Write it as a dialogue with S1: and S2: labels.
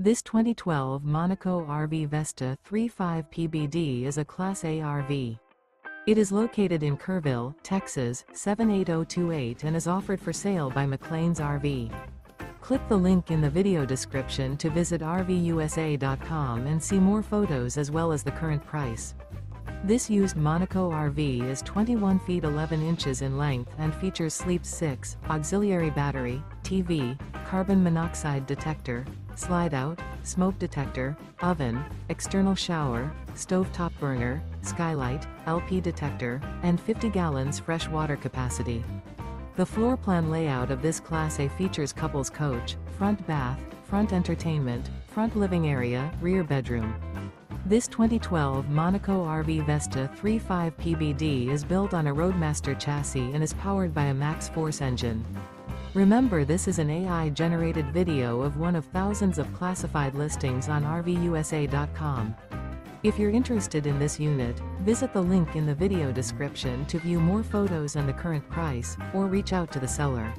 S1: This 2012 Monaco RV Vesta 35PBD is a Class A RV. It is located in Kerrville, Texas, 78028 and is offered for sale by McClains RV. Click the link in the video description to visit RVUSA.com and see more photos as well as the current price. This used Monaco RV is 21 feet 11 inches in length and features Sleep 6, auxiliary battery, TV, carbon monoxide detector, Slideout, smoke detector, oven, external shower, stovetop burner, skylight, LP detector, and 50 gallons fresh water capacity. The floor plan layout of this Class A features couples coach, front bath, front entertainment, front living area, rear bedroom. This 2012 Monaco RV Vesta 35PBD is built on a Roadmaster chassis and is powered by a MaxxForce engine. Remember, this is an AI-generated video of one of thousands of classified listings on RVUSA.com. If you're interested in this unit, visit the link in the video description to view more photos and the current price, or reach out to the seller.